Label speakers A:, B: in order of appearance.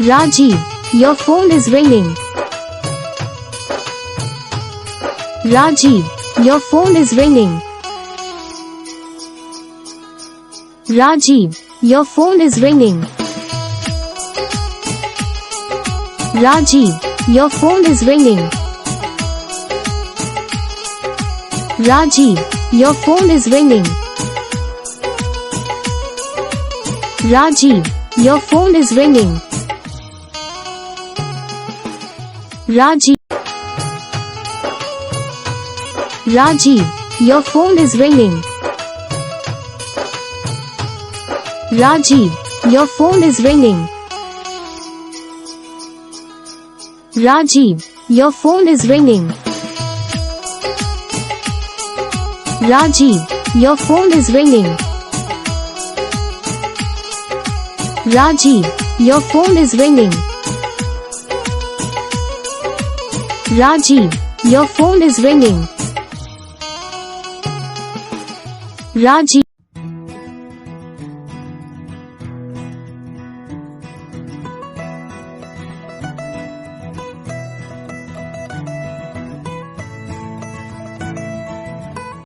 A: Rajib, your phone is ringing. Rajib, your phone is ringing. Rajib, your phone is ringing. Rajib, your phone is ringing. Rajib, your phone is ringing. Rajib, your phone is ringing. Rajib, Rajib, your phone is ringing. Rajib, your phone is ringing. Rajib, your phone is ringing. Rajib, your phone is ringing. Rajib, your phone is ringing. Rajib, your phone is ringing. Rajib.